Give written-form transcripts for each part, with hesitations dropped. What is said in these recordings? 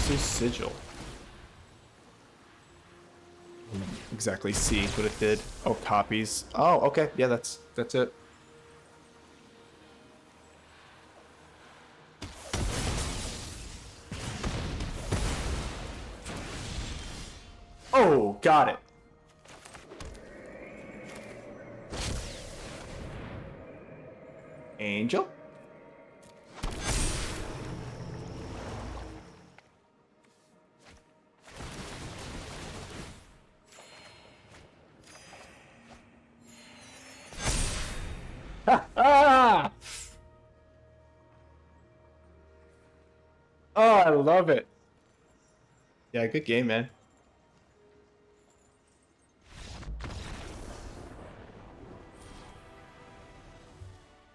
Grixis Sigil. Exactly see what it did. Oh, copies. Oh, okay. Yeah, that's it. Oh, got it. Angel. Ah! Oh, I love it. Yeah, good game, man.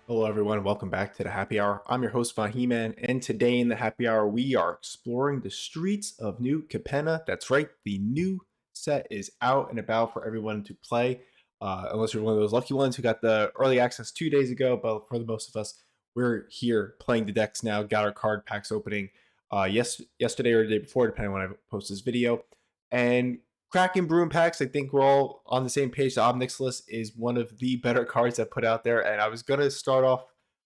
Hello, everyone. Welcome back to the Happy Hour. I'm your host, VonHeman, and today in the Happy Hour, we are exploring the streets of New Capenna. That's right, the new set is out and about for everyone to play, unless you're one of those lucky ones who got the early access 2 days ago. But for the most of us, we're here playing the decks now. Got our card packs opening yesterday or the day before, depending on when I post this video. And Kraken Broom packs, I think we're all on the same page. The Obnixilis is one of the better cards I put out there, and I was going to start off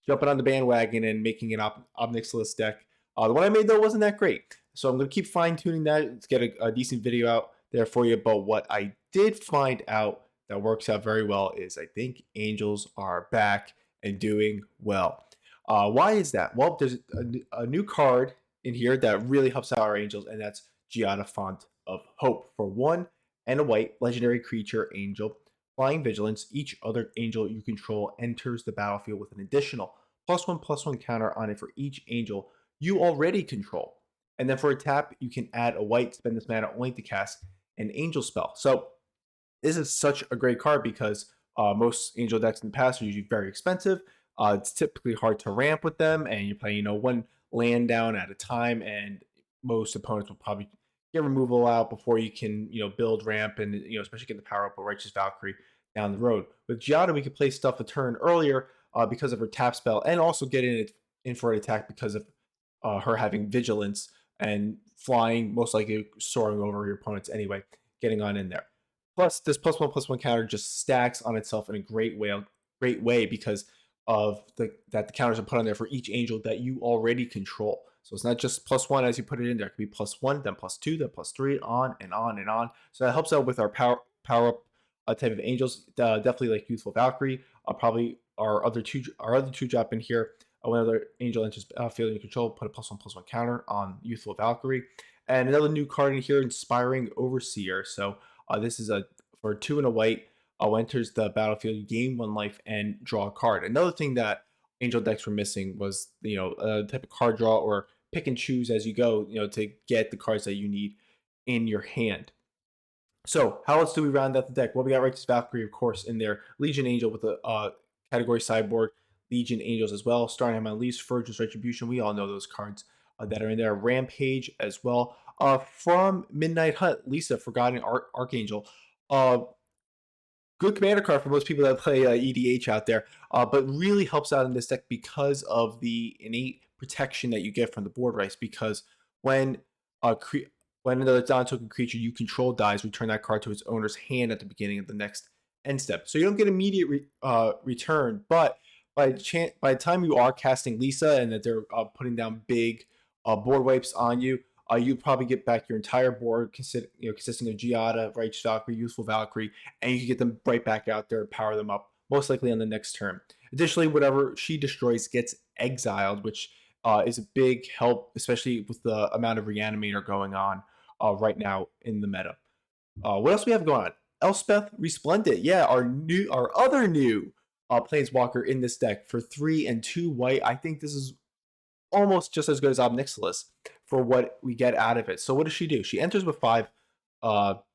jumping on the bandwagon and making an Obnixilis deck. The one I made, though, wasn't that great, so I'm going to keep fine-tuning that to get a decent video out there for you. But what I did find out that works out very well is I think Angels are back and doing well. Why is that? Well, there's a new card in here that really helps out our Angels, and that's Giada Font of Hope. For 1 and a white, legendary creature, Angel, flying vigilance. Each other Angel you control enters the battlefield with an additional +1/+1 counter on it for each Angel you already control. And then for a tap, you can add a white, spend this mana only to cast an Angel spell. So this is such a great card because most Angel decks in the past are usually very expensive. It's typically hard to ramp with them, and you're playing, one land down at a time, and most opponents will probably get removal out before you can, build ramp and, especially get the power up of Righteous Valkyrie down the road. With Giada, we could play stuff a turn earlier because of her tap spell, and also get in for an attack because of her having vigilance and flying, most likely soaring over your opponents anyway, getting on in there. Plus, this +1/+1 counter just stacks on itself in a great way because of that the counters are put on there for each Angel that you already control. So it's not just +1 as you put it in there. It could be +1, then +2, then +3, on and on and on. So that helps out with our power up type of Angels. Definitely like Youthful Valkyrie. Probably our other two drop in here. When another Angel enters field you control, put a +1/+1 counter on Youthful Valkyrie. And another new card in here, Inspiring Overseer. So this is for 2 and a white. Enters the battlefield, you gain 1 life and draw a card. Another thing that Angel decks were missing was a type of card draw or pick and choose as you go, to get the cards that you need in your hand. So how else do we round out the deck? Well, we got Righteous Valkyrie, of course, in there. Legion Angel with a category sideboard. Legion Angels as well. Starting on Least, Forge's Retribution. We all know those cards that are in there. Rampage as well. From Midnight Hunt, Lisa, Forgotten Archangel. Good commander card for most people that play EDH out there, but really helps out in this deck because of the innate protection that you get from the board race. Because when another non-token creature you control dies, return that card to its owner's hand at the beginning of the next end step. So you don't get immediate return, but by the time you are casting Lisa and that they're putting down big board wipes on you, you probably get back your entire board consisting of Giada, Righteous Valkyrie, Useful Valkyrie, and you can get them right back out there and power them up, most likely on the next turn. Additionally, whatever she destroys gets exiled, which is a big help, especially with the amount of Reanimator going on right now in the meta. What else we have going on? Elspeth Resplendent, yeah, our other new Planeswalker in this deck for 3 and 2 white. I think this is almost just as good as Obnixilis for what we get out of it. So what does she do? She enters with 5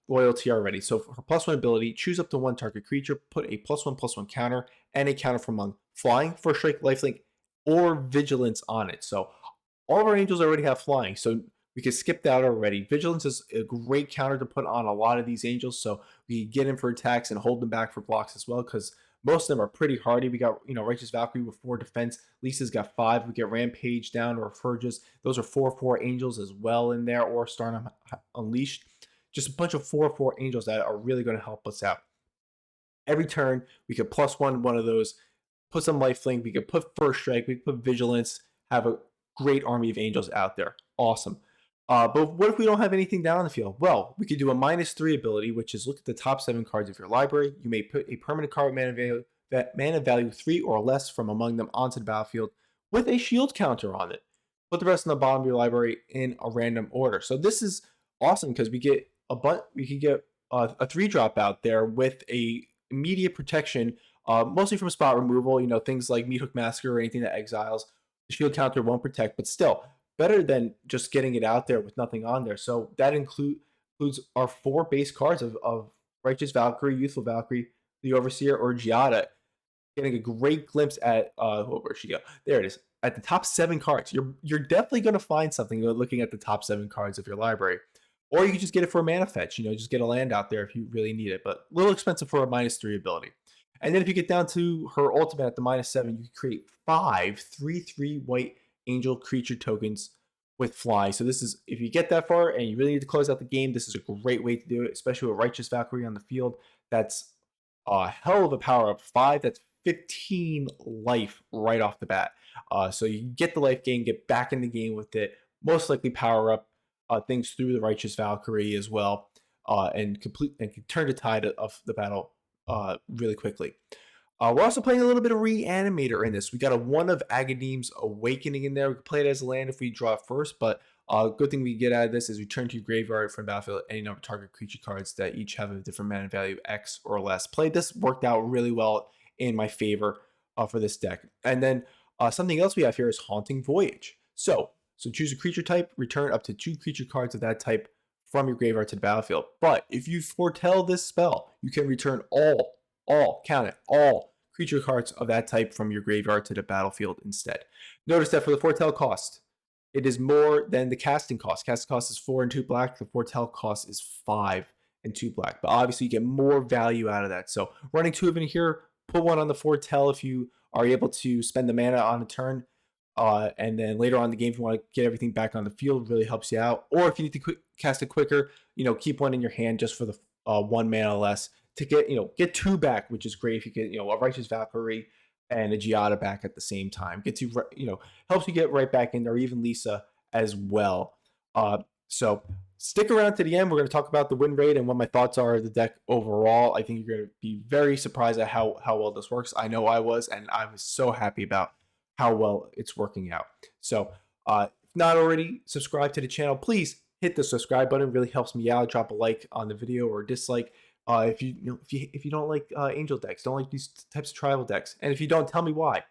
loyalty already. So for her +1 ability, choose up to 1 target creature, put a +1/+1 counter and a counter from among flying, first strike, lifelink, or vigilance on it. So all of our Angels already have flying, so we can skip that already. Vigilance is a great counter to put on a lot of these Angels, so we can get in for attacks and hold them back for blocks as well, because Most of them are pretty hardy. We got, Righteous Valkyrie with 4 defense. Lisa's got 5. We get Rampage down or Fergus. Those are 4/4 angels as well in there, or Starnum Unleashed. Just a bunch of 4/4 angels that are really going to help us out. Every turn, we could +1 one of those, put some lifelink, we could put First Strike, we could put Vigilance, have a great army of angels out there. Awesome. But what if we don't have anything down on the field? Well, we could do a -3 ability, which is look at the top 7 cards of your library. You may put a permanent card with mana value 3 or less from among them onto the battlefield with a shield counter on it. Put the rest in the bottom of your library in a random order. So this is awesome because we could get a 3-drop out there with a immediate protection, mostly from spot removal. Things like Meathook Massacre or anything that exiles. The shield counter won't protect, but still better than just getting it out there with nothing on there. So that includes our 4 base cards of Righteous Valkyrie, Youthful Valkyrie, the Overseer, or Giada. Getting a great glimpse at where'd she go? There it is. At the top 7 cards. You're definitely going to find something looking at the top 7 cards of your library. Or you can just get it for a mana fetch. Just get a land out there if you really need it. But a little expensive for a -3 ability. And then if you get down to her ultimate at the -7, you can create 5 3/3 white angel creature tokens with fly. So this is, if you get that far and you really need to close out the game, this is a great way to do it, especially with Righteous Valkyrie on the field. That's a hell of a power up. 5, that's 15 life right off the bat. So you get the life gain, get back in the game with it, most likely power up things through the Righteous Valkyrie as well, and turn the tide of the battle really quickly. We're also playing a little bit of Reanimator in this. We got a 1 of Agadeem's Awakening in there. We can play it as a land if we draw it first, but good thing we get out of this is return to your graveyard from battlefield any number of target creature cards that each have a different mana value X or less. Played this, worked out really well in my favor for this deck. And then something else we have here is Haunting Voyage. So choose a creature type, return up to 2 creature cards of that type from your graveyard to the battlefield. But if you foretell this spell, you can return all creature cards of that type from your graveyard to the battlefield instead. Notice that for the foretell cost, it is more than the casting cost. Casting cost is 4 and 2 black. The foretell cost is 5 and 2 black. But obviously you get more value out of that. So running 2 of it in here, put 1 on the foretell if you are able to spend the mana on a turn. And then later on in the game, if you want to get everything back on the field, really helps you out. Or if you need to cast it quicker, keep 1 in your hand just for the 1 mana less to get 2 back, which is great if you get a Righteous Valkyrie and a Giada back at the same time. Gets you helps you get right back in there, or even Lisa as well. So stick around to the end. We're going to talk about the win rate and what my thoughts are of the deck overall. I think you're going to be very surprised at how well this works. I know I was, and I was so happy about how well it's working out. So if not already subscribed to the channel, please hit the subscribe button. It really helps me out. Drop a like on the video or dislike. If you don't like angel decks, don't like these types of tribal decks, and if you don't, tell me why.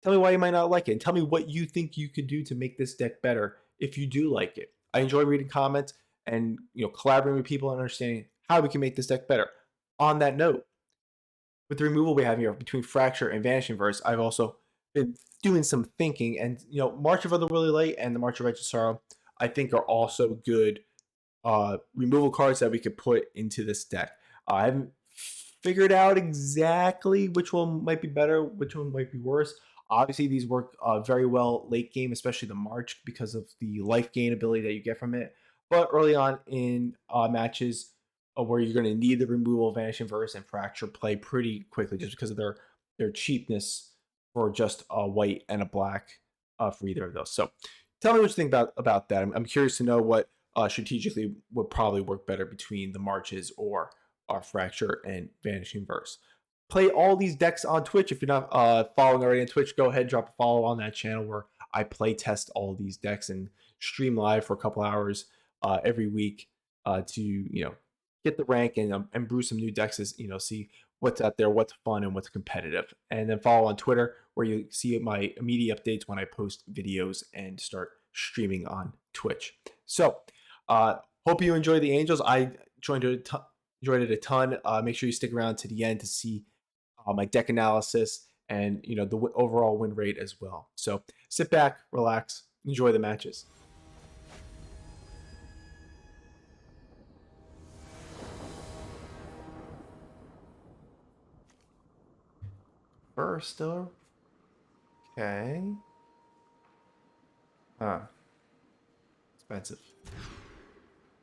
Tell me why you might not like it, and tell me what you think you could do to make this deck better if you do like it. I enjoy reading comments and collaborating with people and understanding how we can make this deck better. On that note, with the removal we have here between Fracture and Vanishing Verse, I've also been doing some thinking, and March of the Really Light and the March of Righteous Sorrow, I think are also good removal cards that we could put into this deck. I haven't figured out exactly which one might be better, which one might be worse. Obviously, these work very well late game, especially the March, because of the life gain ability that you get from it. But early on in matches where you're going to need the removal of Vanishing Verse and Fracture, play pretty quickly just because of their cheapness for just a white and a black for either of those. So tell me what you think about that. I'm curious to know what strategically would probably work better between the Marches or Fracture and Vanishing Verse. Play all these decks on Twitch. If you're not following already on Twitch, go ahead, drop a follow on that channel where I play test all these decks and stream live for a couple hours every week to get the rank and brew some new decks. See what's out there, what's fun, and what's competitive. And then follow on Twitter where you see my immediate updates when I post videos and start streaming on Twitch. So hope you enjoy the Angels. I enjoyed it a ton. Make sure you stick around to the end to see my deck analysis and the overall win rate as well. So sit back, relax, enjoy the matches. burst though. Okay. Huh. Expensive.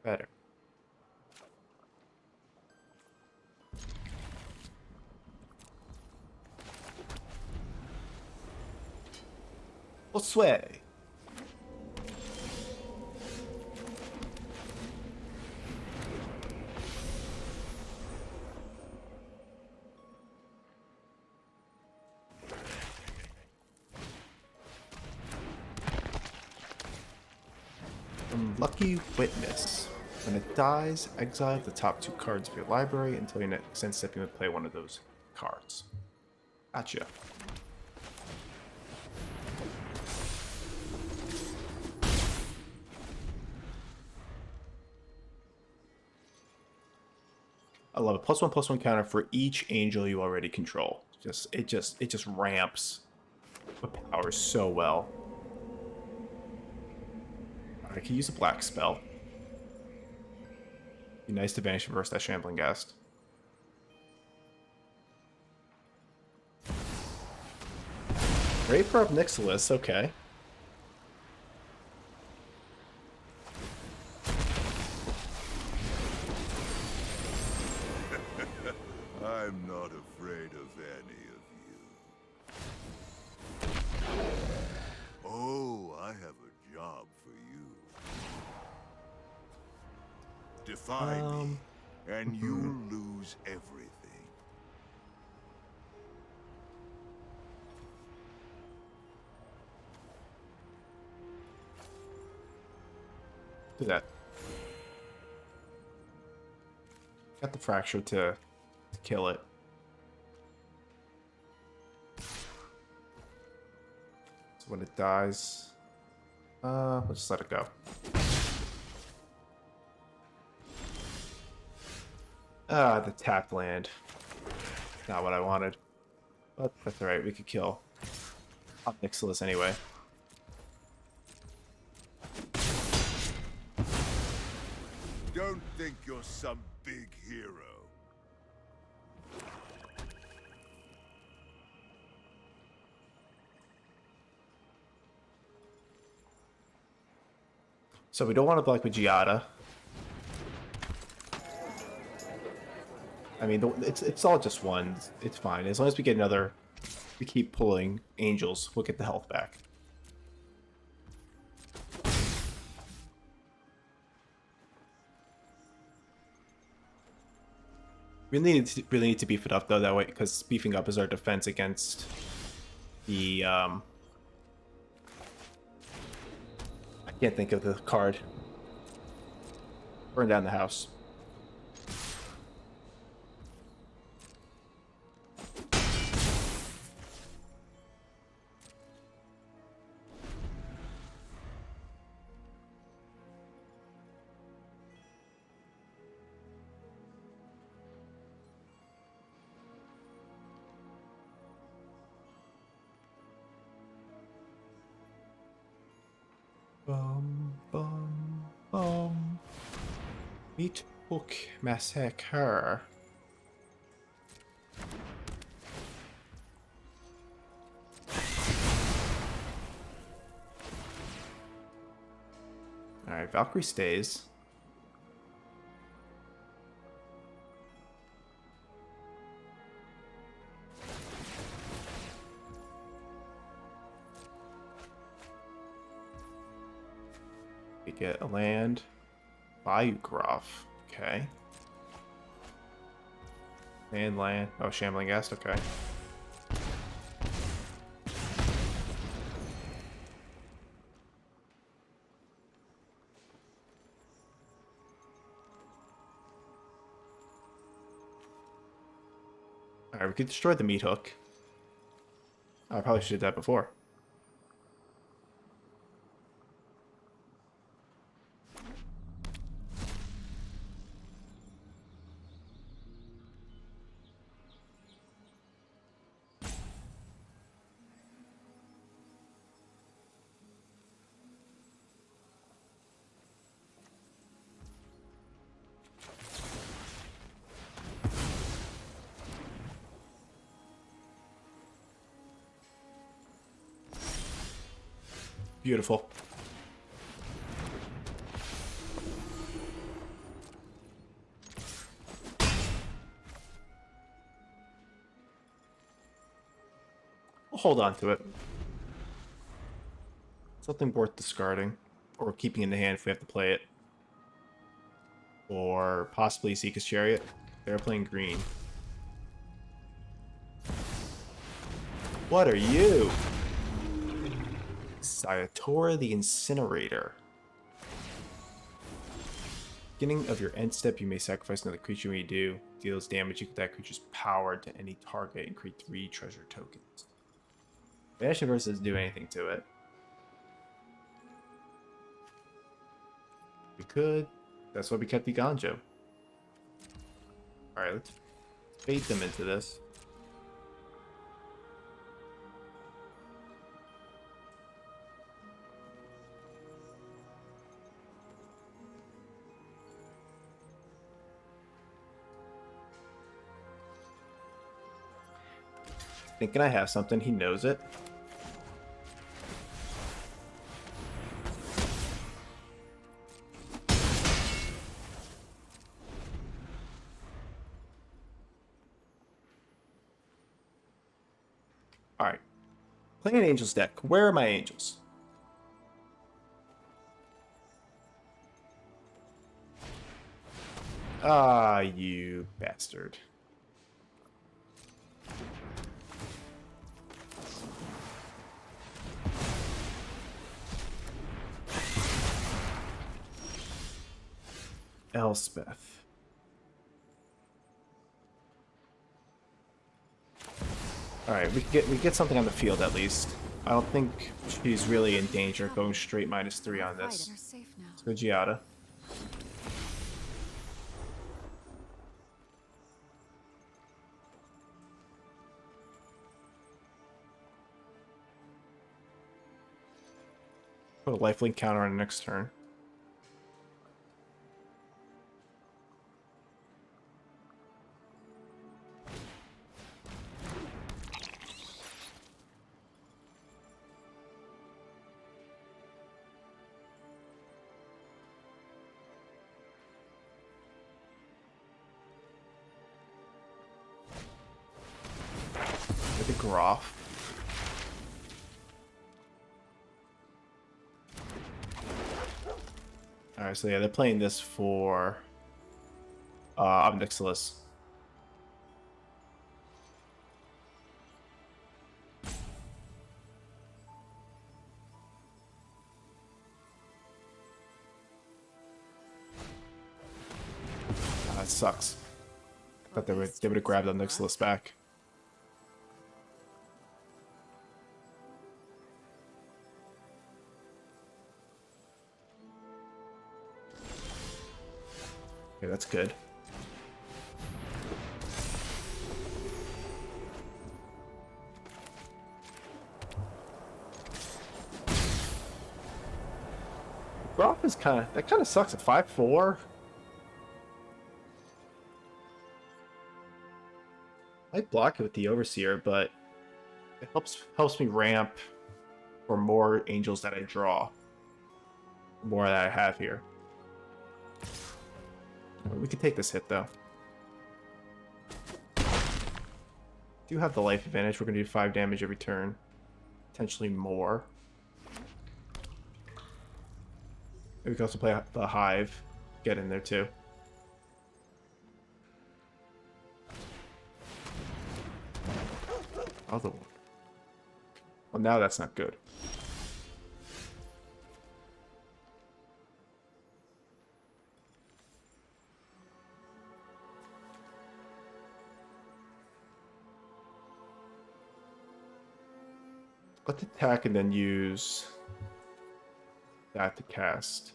Better. We'll sway. Lucky Witness. When it dies, exile the top 2 cards of your library until your next end step you may play one of those cards. Gotcha. I love it. +1/+1 counter for each angel you already control. It just ramps the power so well. I can use a black spell. Be nice to banish reverse that Shambling Ghast. Raper up Nixilis, okay. I'm not afraid of any of you. Oh, I have a job for you. Defy me, and you'll lose everything. Do that. Got the fracture to kill it. So when it dies, let's just let it go. The tap land. Not what I wanted. But that's alright, we could kill Nixilis anyway. Don't think you're some big hero. So we don't want to block with Giada. I mean, it's all just ones. It's fine. As long as we get another... We keep pulling angels, we'll get the health back. We really need to beef it up, though, that way, because beefing up is our defense against the... I can't think of the card. Burn down the house. Meat hook massacre. Alright, Valkyrie stays. We get a land. Bayugraph. Okay. And land. Oh, Shambling Ghast. Okay. Alright, we could destroy the meat hook. I probably should have did that before. Beautiful. We'll hold on to it. Something worth discarding. Or keeping in the hand if we have to play it. Or possibly Seeker's Chariot. They're playing green. What are you? Sayatora the Incinerator. Beginning of your end step, you may sacrifice another creature. When you do, deals damage equal to that creature's power to any target and create 3 treasure tokens. Banishment Verse doesn't do anything to it. We could. That's why we kept the Ganjo. Alright, let's bait them into this. Thinking I have something, he knows it. Alright. Playing an Angels deck. Where are my Angels? Ah, you bastard. Elspeth. Alright, we get something on the field at least. I don't think she's really in danger going straight -3 on this. Let's go Giada. Put a lifelink counter on the next turn. With the Groff. Alright, so yeah, they're playing this for Obnixilis. That sucks. I thought they would have grabbed Obnixilis back. Okay, that's good. Groff is kind of sucks at 5/4. I'd block it with the Overseer, but it helps me ramp for more Angels that I draw. More that I have here. We could take this hit though. Do have the life advantage. We're gonna do 5 damage every turn, potentially more. We can also play the Hive, get in there too. Other one. Well, now that's not good. Let's attack and then use that to cast.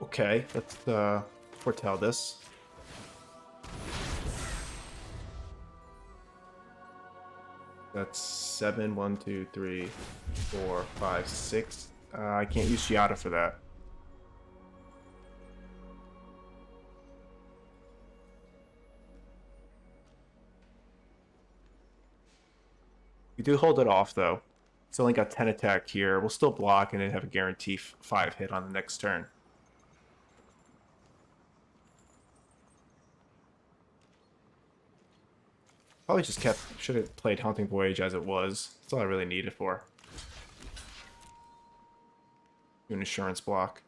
Okay, let's foretell this. That's 7, 1, 2, 3, 4, 5, 6, I can't use Giada for that. We do hold it off, though. It's only got 10 attack here. We'll still block and then have a guarantee 5 hit on the next turn. Probably just should have played Haunting Voyage as it was. That's all I really need it for. Do an insurance block.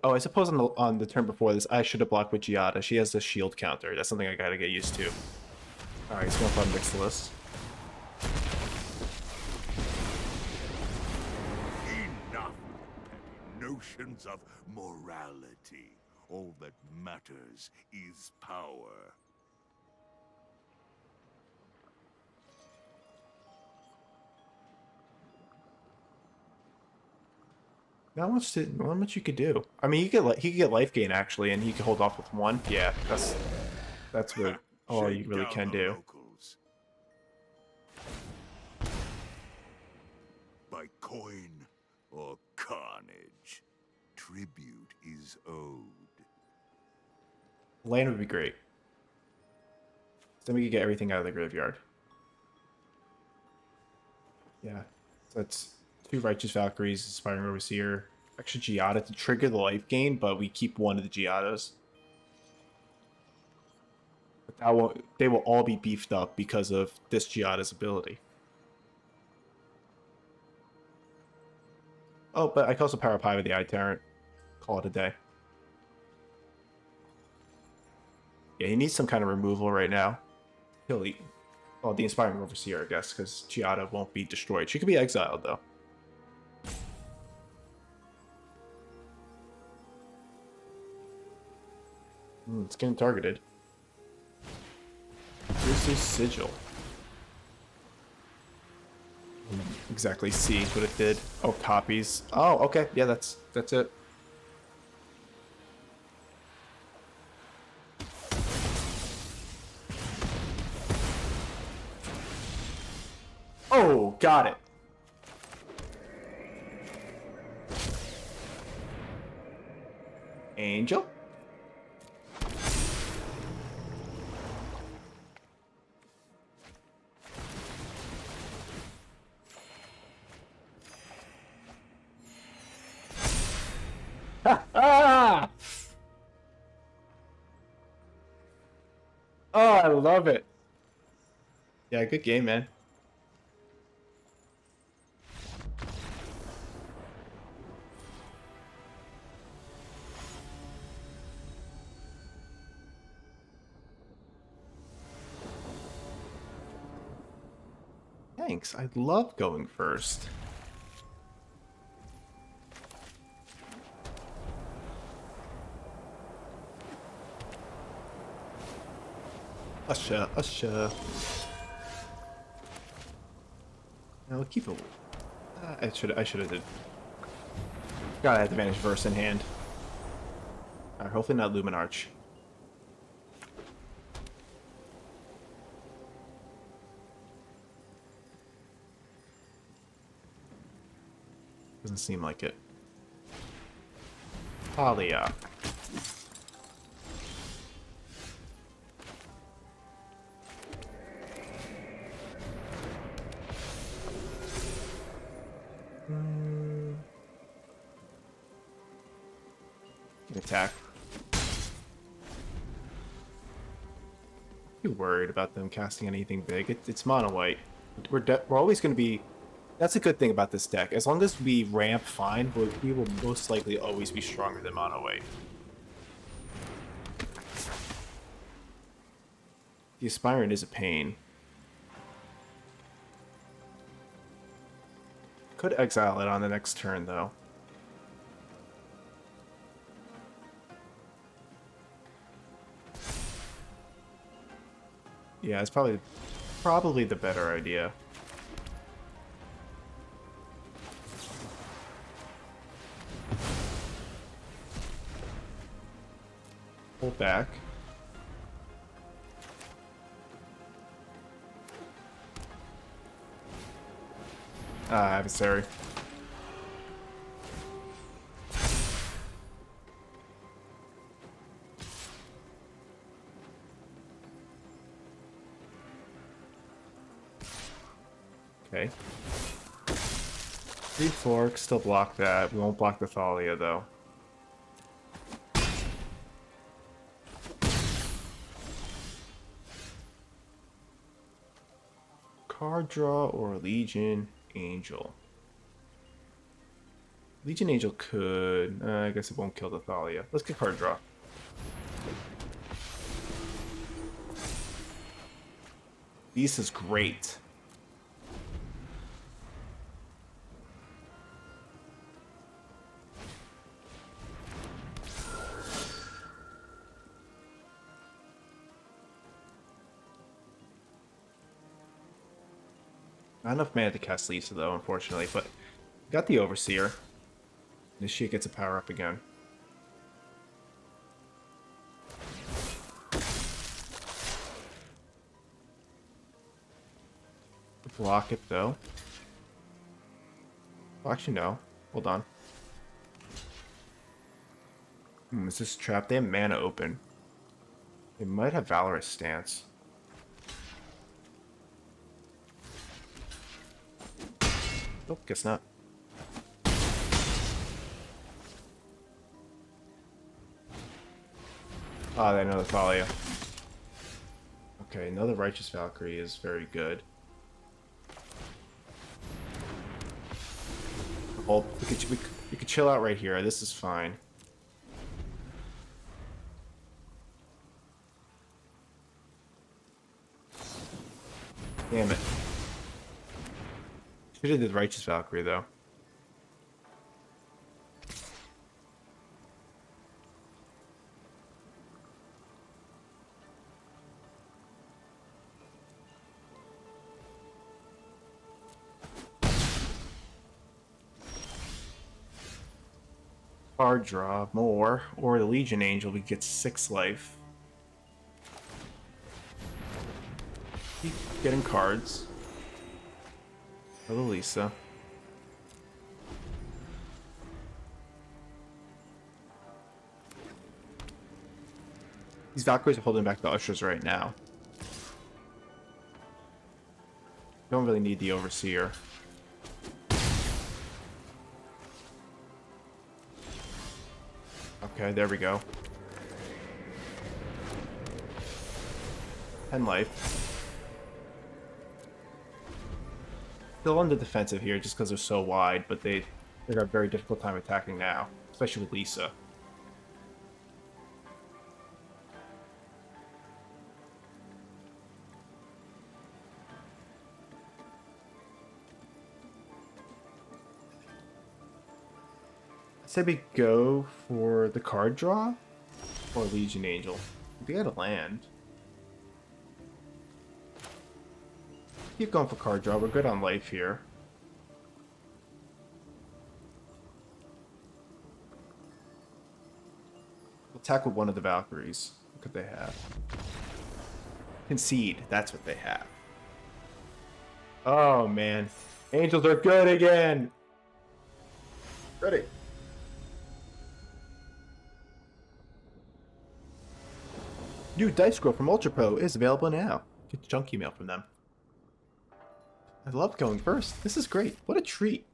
I suppose on the turn before this, I should have blocked with Giada. She has the shield counter. That's something I gotta get used to. Alright, so if I mix the list. Enough petty notions of morality. All that matters is power. Not much you could do. I mean, he could get life gain actually, and he could hold off with 1. Yeah, that's what all you really can do. Locals. By coin or carnage, tribute is owed. Land would be great. Then we could get everything out of the graveyard. Yeah, so that's 2 Righteous Valkyries, Inspiring Overseer. Actually, Giada to trigger the life gain, but we keep 1 of the Giadas. But they will all be beefed up because of this Giada's ability. Oh, but I can also Power Pie with the Eye Tyrant. Call it a day. Yeah, he needs some kind of removal right now. He'll eat. Well, the Inspiring Overseer, I guess, because Giada won't be destroyed. She could be exiled, though. It's getting targeted. Grixis Sigil. Exactly see what it did. Oh, copies. Oh, okay. Yeah, that's it. Oh, got it. Angel. Ah! Oh, I love it. Yeah, good game, man. Thanks. I love going first. Usha. Now keep it. I should have did. God, I had advantage verse in hand. Alright, hopefully not Luminarch. Doesn't seem like it. Talia. Attack. Be worried about them casting anything big. It's Monowhite. We're always going to be. That's a good thing about this deck. As long as we ramp fine, we will most likely always be stronger than Monowhite. The Aspirant is a pain. Could exile it on the next turn, though. Yeah, it's probably the better idea. Pull back. Adversary. Okay. 3 forks, still block that. We won't block the Thalia, though. Card draw or Legion Angel. Legion Angel could... I guess it won't kill the Thalia. Let's get card draw. Lisa's great. Not enough mana to cast Lisa, though, unfortunately, but got the Overseer. This shit gets a power up again. Block it, though. Well, actually, no. Hold on. Is this trap? They have mana open. They might have Valorous Stance. Oh, guess not. Ah, they know the Thalia. Okay, another Righteous Valkyrie is very good. Hold. We could chill out right here. This is fine. Damn it. Should have did Righteous Valkyrie, though. Card draw more, or the Legion Angel, we get 6 life. Keep getting cards. For the Lisa. These Valkyries are holding back the Ushers right now. Don't really need the Overseer. Okay, there we go. 10 life. Still on the defensive here just because they're so wide, but they got a very difficult time attacking now, especially with Lisa. Say we go for the card draw or Legion Angel. We got a land. Keep going for card draw. We're good on life here. We'll attack with one of the Valkyries. What could they have? Concede. That's what they have. Oh man, Angels are good again. Ready. New Dice Scroll from Ultra Pro is available now. Get the junk email from them. I love going first. This is great. What a treat.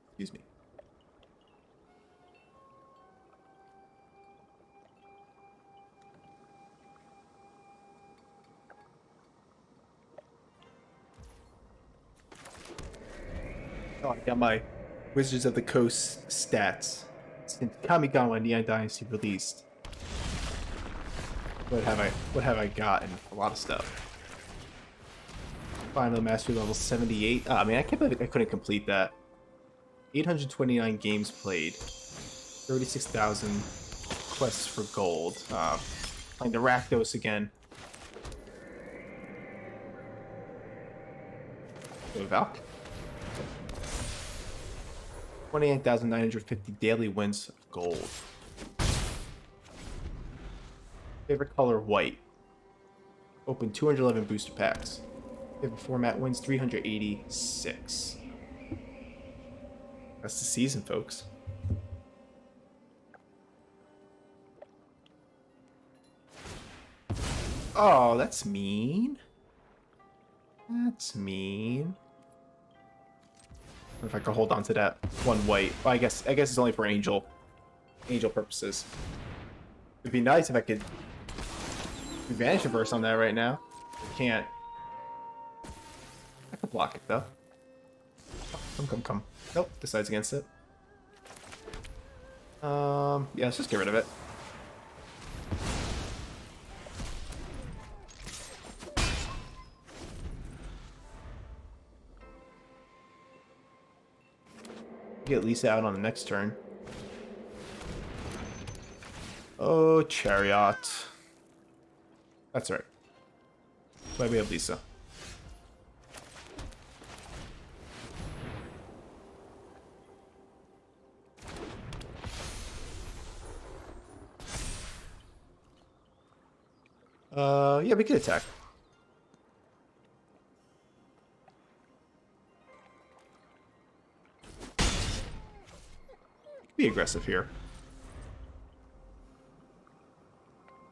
Excuse me. Oh, I got my Wizards of the Coast stats since Kamigawa Neon Dynasty released. What have I gotten? A lot of stuff. Final Mastery level 78. Ah, man, I can't believe I couldn't complete that. 829 games played. 36,000 quests for gold. Playing the Rakdos again. Go Valk. 28,950 daily wins of gold. Favorite color, white. Open 211 booster packs. Favorite format wins 386. That's the season, folks. Oh, that's mean. That's mean. If I could hold on to that one white. Well, I guess it's only for angel purposes. It'd be nice if I could advantage reverse on that right now. I can't. I could block it though. Oh, come. Nope, decides against it. Yeah, let's just get rid of it. Get Lisa out on the next turn. Oh, Chariot. That's right. That's why we have Lisa. Yeah, we could attack. Be aggressive here.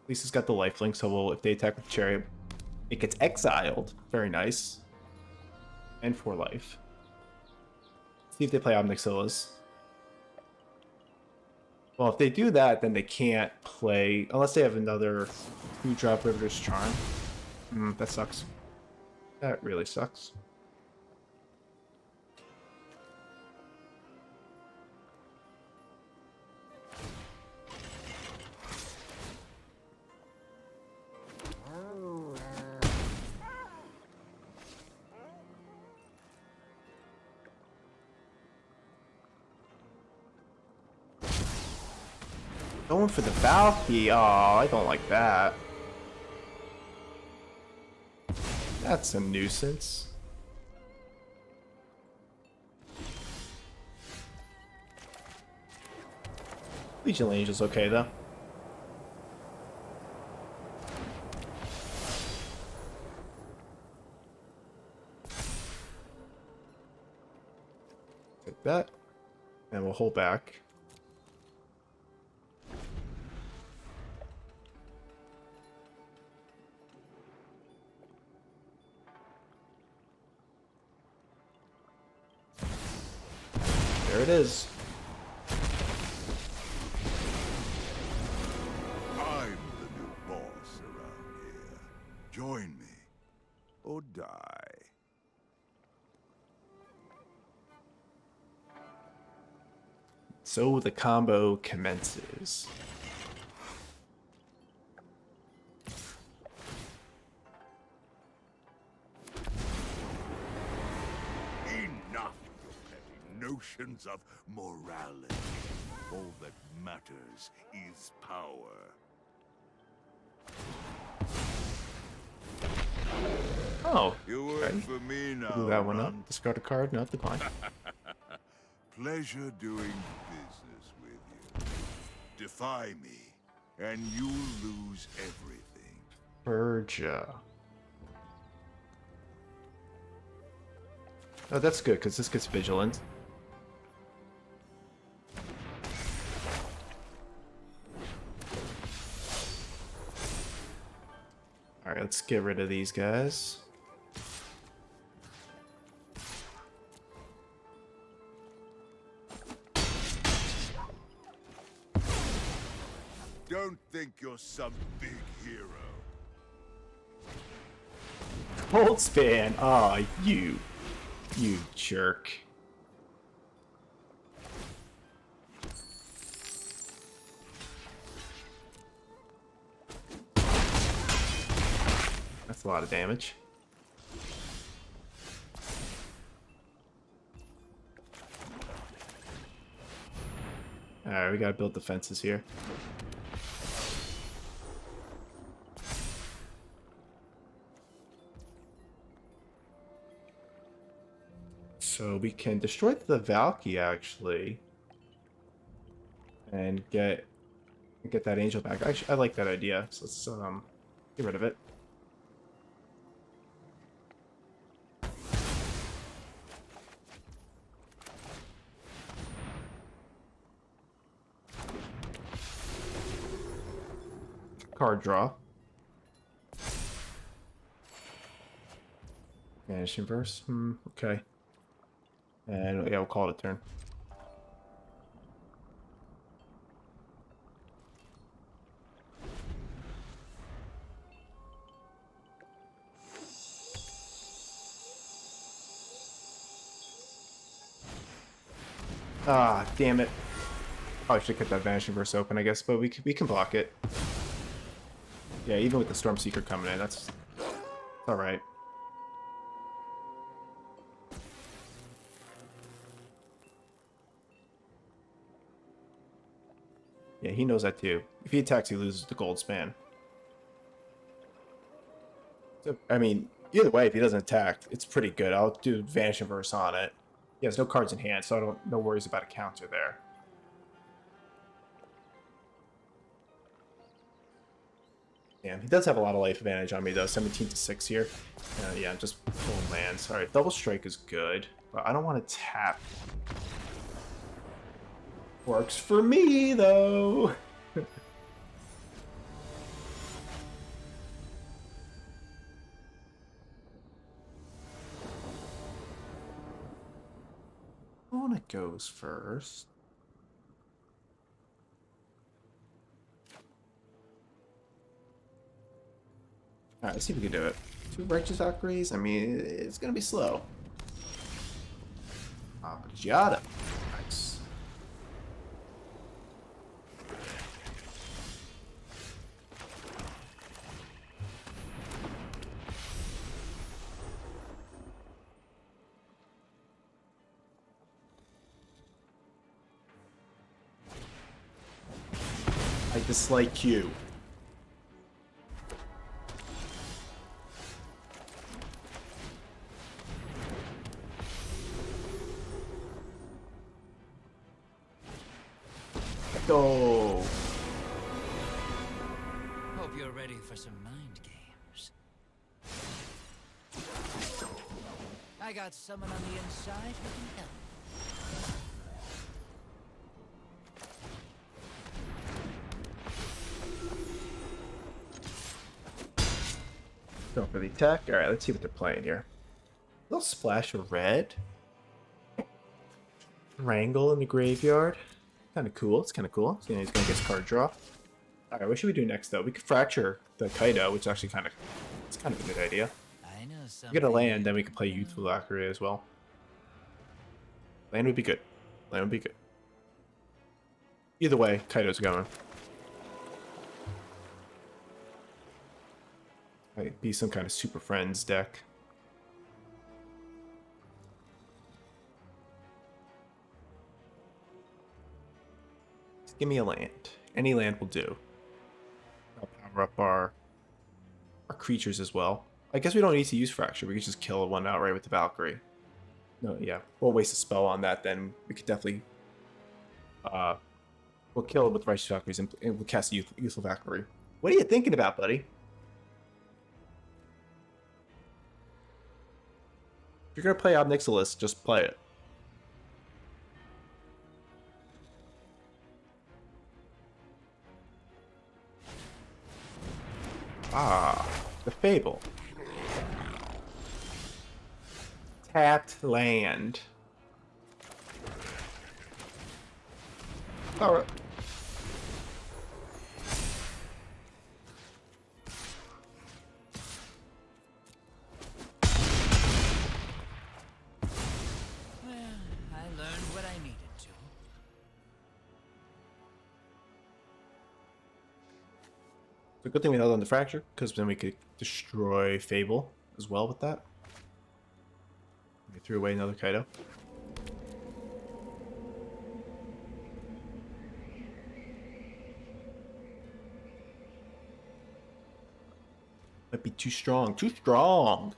Lisa's got the lifelink, so we'll, if they attack with Chariot, it gets exiled. Very nice. And 4 life. See if they play Omnixilas. Well, if they do that, then they can't play unless they have another 2-drop Riveter's Charm. That sucks. That really sucks. Going for the Valky. Oh, I don't like that. That's a nuisance. Legion Angel's okay though. Take that. And we'll hold back. There it is. I'm the new boss around here. Join me, or die. So the combo commences. Enough of your petty notions of morality. All that matters is power. Oh, You work okay. for me now. Do that one up. Runt. Discard a card, not decline. Pleasure doing business with you. Defy me, and you'll lose everything. Urja. Oh, that's good, because this gets vigilant. Alright, let's get rid of these guys. Don't think you're some big hero. Cold Span! Aw, you jerk. That's a lot of damage. Alright, we gotta build defenses here. So we can destroy the Valky actually, and get that angel back. Actually, I like that idea. So let's get rid of it. Card draw. Vanish Inverse. Okay. And yeah, we'll call it a turn. Ah, damn it. Probably should have kept that Vanishing Verse open, I guess, but we can block it. Yeah, even with the Stormseeker coming in, that's alright. Yeah, he knows that too. If he attacks, he loses the gold span. So, I mean, either way, if he doesn't attack, it's pretty good. I'll do Vanish Inverse on it. He has no cards in hand, so I don't no worries about a counter there. Damn, he does have a lot of life advantage on me though. 17 to 6 here. Yeah, I'm just pulling lands. Alright, Double Strike is good, but I don't want to tap. Works for me though. Mona goes first. Alright, let's see if we can do it. 2 Righteous Valkyries? I mean, it's gonna be slow. Ah, but Giada. Nice. I dislike you. Go. Hope you're ready for some mind games. I got someone on the inside who can help. Don't really attack. Alright, let's see what they're playing here. A little splash of red. Wrangle in the graveyard. Kind of cool. It's kind of cool. So, he's going to get his card draw. Alright, what should we do next, though? We could fracture the Kaido, which actually it's kind of a good idea. I know something. We get a land, then we can play Youthful Valkyrie as well. Land would be good. Land would be good. Either way, Kaido's going. Might be some kind of Super Friends deck. Just give me a land. Any land will do. I'll power up our creatures as well. I guess we don't need to use Fracture. We could just kill one outright with the Valkyrie. No, yeah. We'll waste a spell on that then. We could definitely... we'll kill it with Righteous Valkyries and we'll cast Youthful Valkyrie. What are you thinking about, buddy? If you're going to play Ob Nixilis, just play it. Ah, the Fable. Tapped land. Alright. A good thing we held on the Fracture, because then we could destroy Fable as well with that. We threw away another Kaido. Might be too strong. Too strong!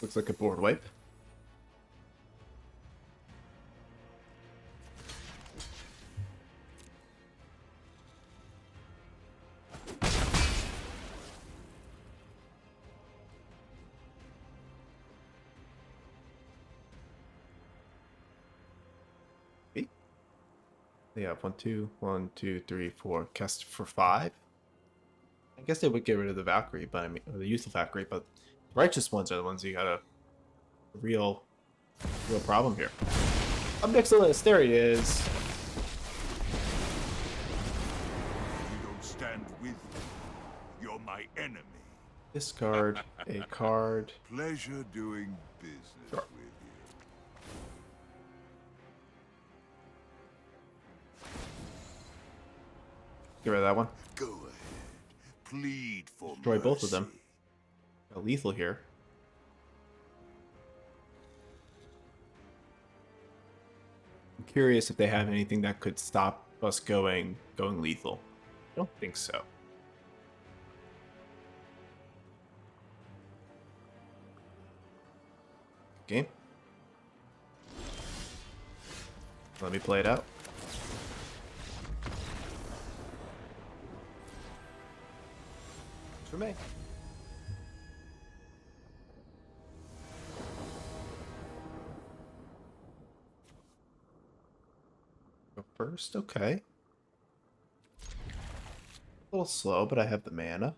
Looks like a board wipe. They have 1, 2, 1, 2, 3, 4. Cast for 5. I guess they would get rid of the Valkyrie, but I mean, or the useful Valkyrie, but the righteous ones are the ones you got a real problem here. Up next on the list, there he is. You don't stand with me. You're my enemy. Discard a card. Pleasure doing business Sure. with you. Get rid of that one. Go ahead. Plead for Destroy both of them. mercy. Got lethal here. I'm curious if they have anything that could stop us going lethal. I don't think so. Game. Let me play it out. For me. Go first, okay. A little slow, but I have the mana.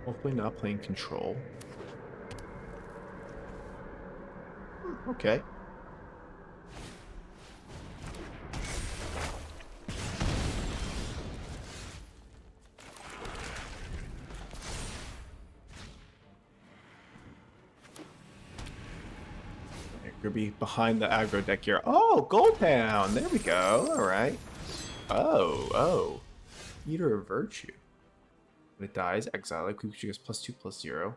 Hopefully not playing control. Okay. Gonna be behind the aggro deck here. Oh, Goldtown! There we go. Alright. Oh. Eater of Virtue. When it dies, exile it. Creature gets +2/+0.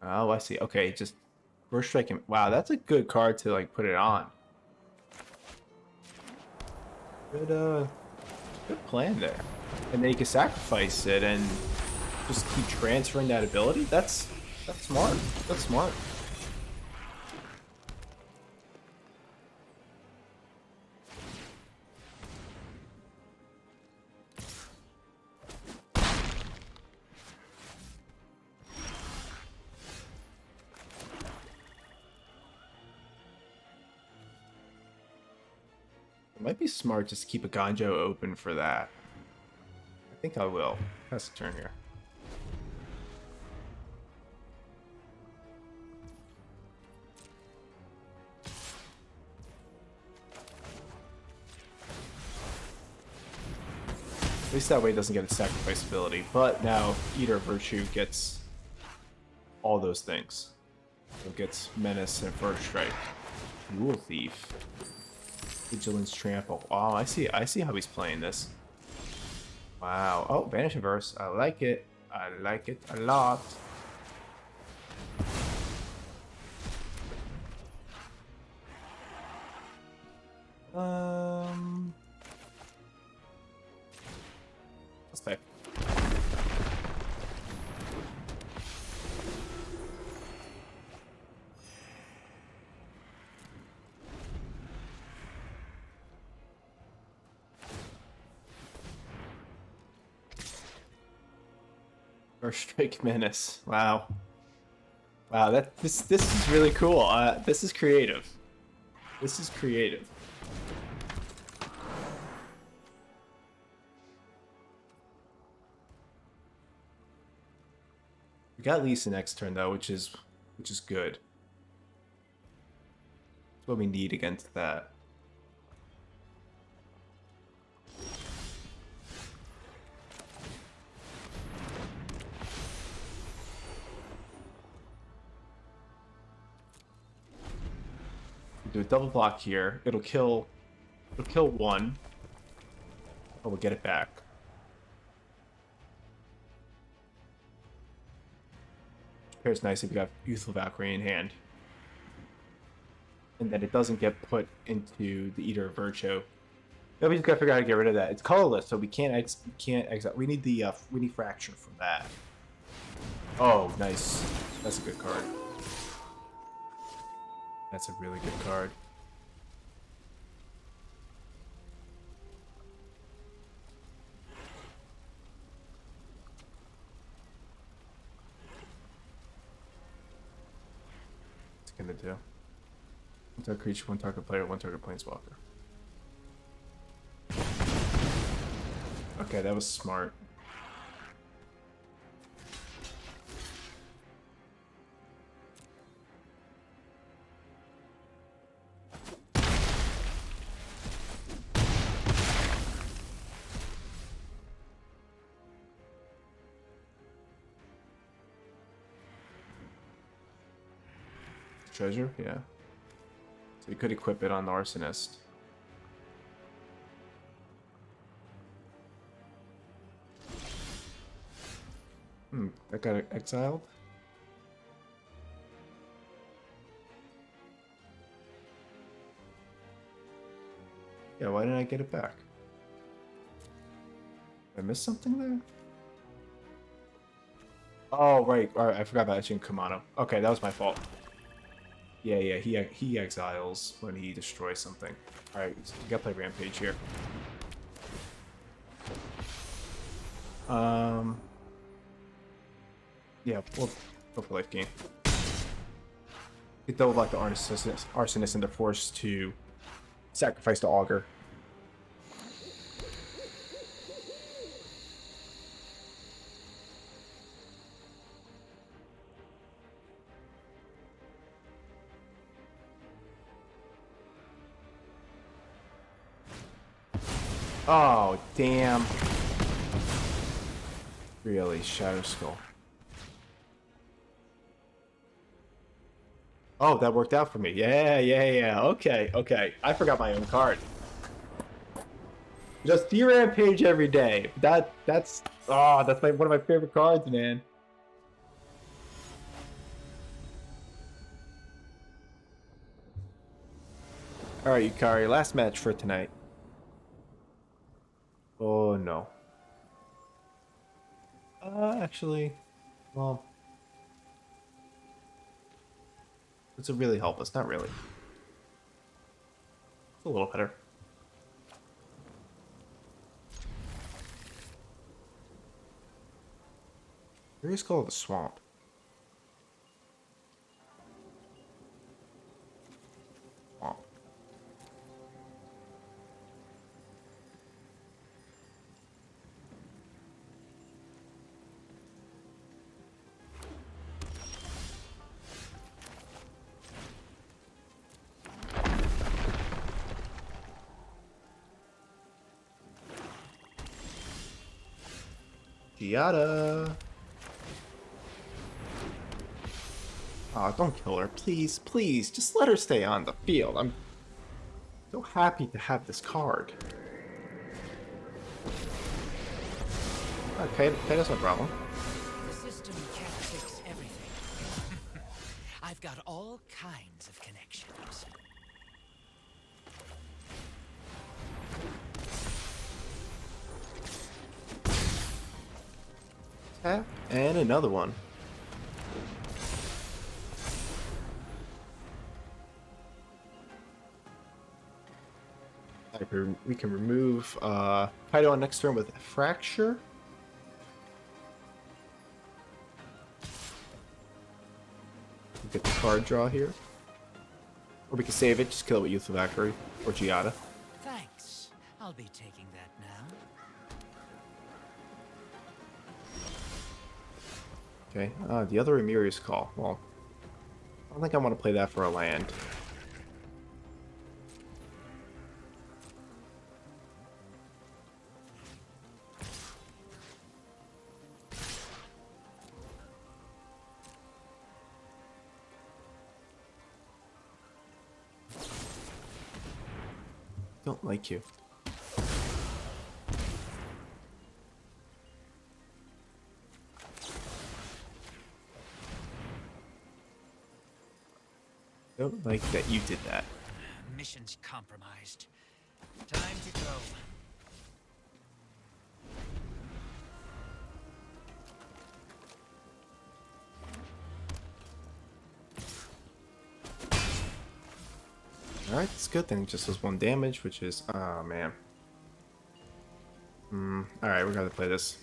Oh, I see. Okay, just first strike him. Wow, that's a good card to like put it on. Good plan there. And then you can sacrifice it and just keep transferring that ability. That's smart. That's smart. It might be smart just to keep a Ganjo open for that. I think I will. Pass the turn here. At least that way it doesn't get a sacrifice ability. But now Eater of Virtue gets all those things. So it gets Menace and First Strike. Gruul Thief. Vigilance Trample. Oh, I see how he's playing this. Wow. Oh, Vanish Averse. I like it. I like it a lot. Let's play. First Strike Menace. Wow. Wow, this is really cool. This is creative. This is creative. We got Lisa next turn though, which is good. That's what we need against that. Do a double block here. It'll kill one. Oh, we'll get it back. Pairs nice if you got Youthful Valkyrie in hand. And then it doesn't get put into the Eater of Virtue. No, we just gotta figure out how to get rid of that. It's colorless, so we can't exile. We need we need Fracture from that. Oh, nice. That's a good card. That's a really good card. gonna do? One target creature, one target player, one target planeswalker. Okay, that was smart. Treasure? Yeah. So you could equip it on the Arsonist. That got exiled? Yeah, why didn't I get it back? Did I miss something there? Oh, right. Alright, I forgot about Etching Kamano. Okay, that was my fault. Yeah, he exiles when he destroys something. Alright, so we gotta play Rampage here. Yeah, we'll go for life gain. Get double like the Arsonist and they're forced to sacrifice the Augur. Oh, damn. Really, Shadow Skull. Oh, that worked out for me. Yeah. Okay. I forgot my own card. Just D-Rampage every day. That's one of my favorite cards, man. Alright, Yukari, last match for tonight. Oh no. Actually, well, does it really help us? Not really. It's a little better. Curious Call of the Swamp. Swamp. Giada. Aw, don't kill her. Please, just let her stay on the field. I'm so happy to have this card. Okay, that's no problem. The system can't fix everything. I've got all kinds of connections. And another one. We can remove Kaido on next turn with Fracture. Get the card draw here. Or we can save it, just kill it with Youthful Valkyrie or Giada. Thanks. I'll be taking that now. Okay, the other Emirius Call. Well, I don't think I want to play that for a land. Don't like you. Don't like that you did that. Mission's compromised. Time to go. Alright, it's a good thing. It just does 1 damage, which is... oh, man. Alright, we're gonna play this.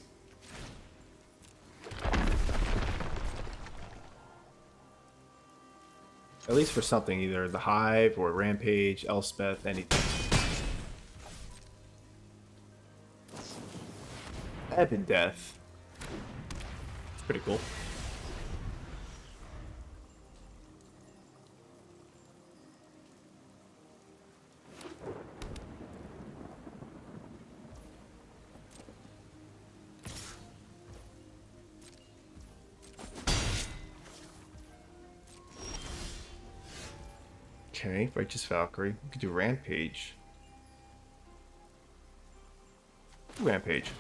At least for something, either the Hive or Rampage, Elspeth, anything. Ebb and Death. It's pretty cool. Okay, Righteous Valkyrie. We could do Rampage. Rampage.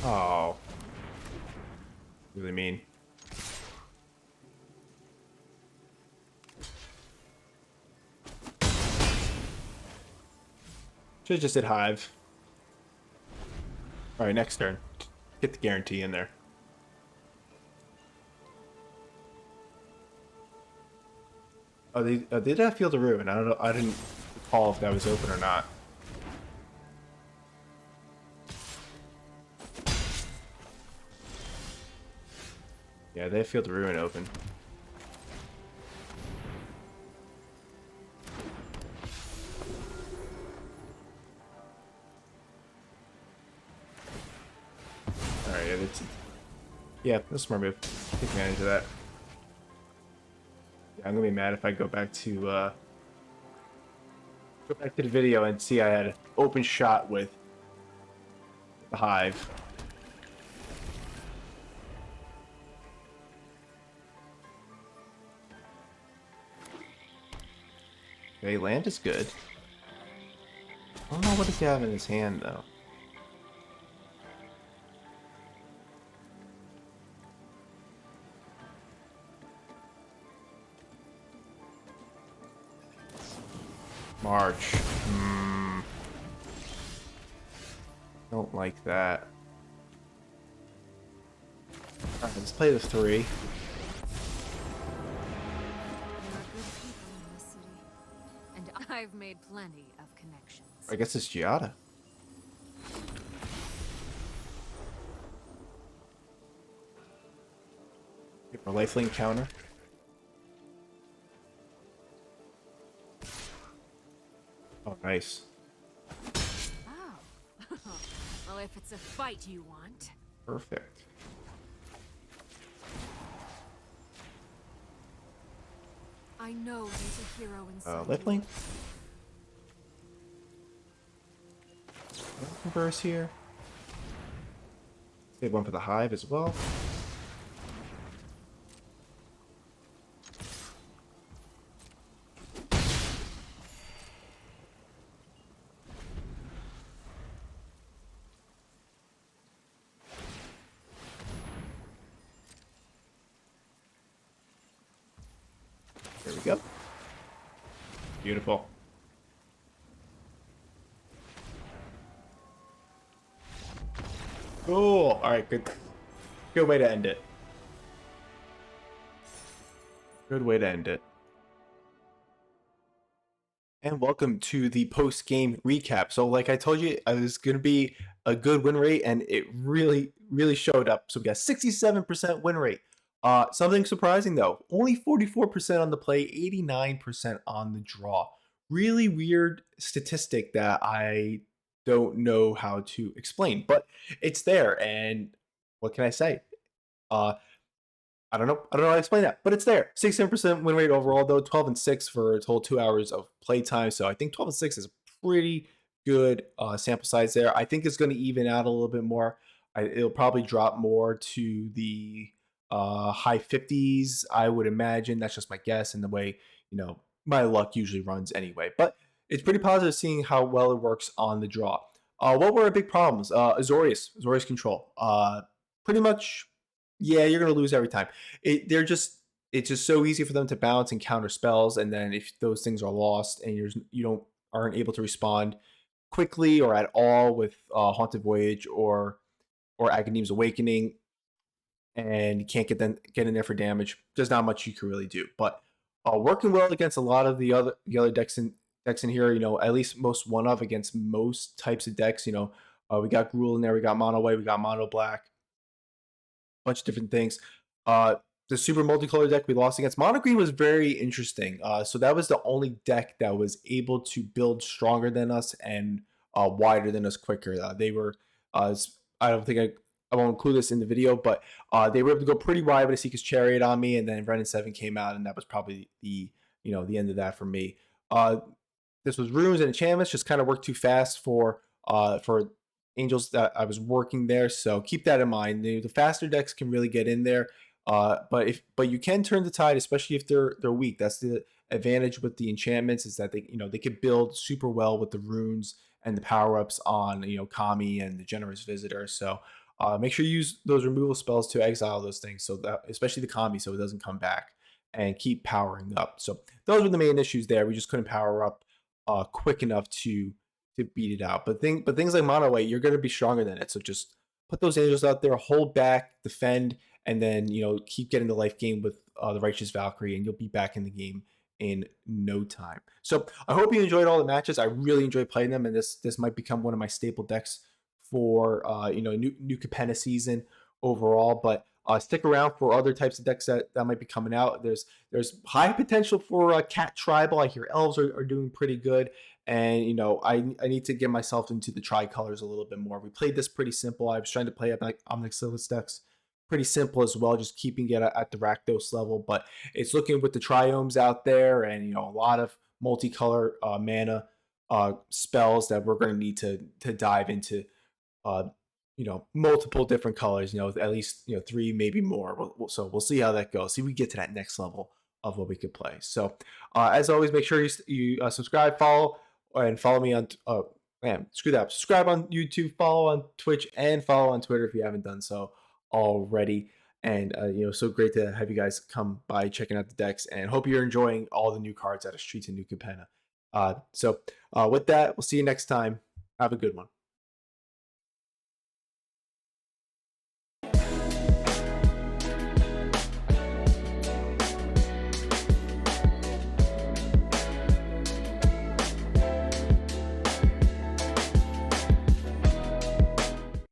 Oh. Really mean. Should've just did Hive. Alright, next turn. Get the guarantee in there. Oh, they did have Field of Ruin. I don't know. I didn't recall if that was open or not. Yeah, they have Field of Ruin open. Alright, yeah, that's a smart move. Take advantage of that. Yeah, I'm gonna be mad if I go back to the video and see I had an open shot with the Hive. Okay, land is good. I don't know what does he have in his hand though. March. Don't like that. Alright, let's play the 3. There are good people in this city, and I've made plenty of connections. I guess it's Giada. A lifelink counter. Oh, nice. Oh. Well, if it's a fight you want. Perfect. I know there's a hero inside. Lifelink. Converse here. Save one for the Hive as well. There we go. Beautiful. Cool. All right, good way to end it. Good way to end it. And welcome to the post-game recap. So like I told you, it was going to be a good win rate, and it really showed up. So we got 67% win rate. Something surprising though, only 44% on the play, 89% on the draw. Really weird statistic that I don't know how to explain, but it's there. And what can I say? I don't know how to explain that, but it's there. 67% win rate overall, though. 12-6 for a total 2 hours of play time. So I think 12-6 is a pretty good sample size there. I think it's going to even out a little bit more. It'll probably drop more to the high 50s, I would imagine. That's just my guess, and the way my luck usually runs anyway. But it's pretty positive seeing how well it works on the draw. What were our big problems? Azorius control. Pretty much. Yeah, you're gonna lose every time. It's just so easy for them to bounce and counter spells, and then if those things are lost and you aren't able to respond quickly or at all with Haunted Voyage or Aghanim's Awakening, and you can't get in there for damage, there's not much you can really do. But working well against a lot of the other decks in here, at least most one of against most types of decks. We got Gruul in there. We got Mono White. We got Mono Black. Bunch of different things. The super multicolor deck we lost against Mono Green was very interesting. So that was the only deck that was able to build stronger than us and wider than us quicker. They were, I don't think I won't include this in the video, but they were able to go pretty wide with a Seeker's Chariot on me, and then Ren and 7 came out, and that was probably the end of that for me. This was runes and enchantments, just kind of worked too fast for angels that I was working there. So keep that in mind. The faster decks can really get in there. But you can turn the tide, especially if they're weak. That's the advantage with the enchantments, is that they could build super well with the runes and the power ups on Kami and the Generous Visitor. So make sure you use those removal spells to exile those things, so that especially the Kami, so it doesn't come back, and keep powering up. So those were the main issues there. We just couldn't power up quick enough to beat it out. But things like Mono White, you're going to be stronger than it. So just put those angels out there, hold back, defend, and then keep getting the life gain with the Righteous Valkyrie, and you'll be back in the game in no time. So I hope you enjoyed all the matches. I really enjoyed playing them, and this might become one of my staple decks for new Capenna season overall. But stick around for other types of decks that might be coming out. There's high potential for Cat Tribal. I hear Elves are doing pretty good. And I need to get myself into the tricolors a little bit more. We played this pretty simple. I was trying to play it like Omnixilis decks, pretty simple as well, just keeping it at the Rakdos level. But it's looking with the triomes out there, and a lot of multicolor mana spells that we're going to need to dive into. Multiple different colors. At least 3, maybe more. So we'll see how that goes. See if we get to that next level of what we could play. So as always, make sure you subscribe, follow me on subscribe on YouTube, follow on Twitch, and follow on Twitter if you haven't done so already. And so great to have you guys come by checking out the decks, and hope you're enjoying all the new cards out of Streets and New Capenna. So with that, we'll see you next time. Have a good one.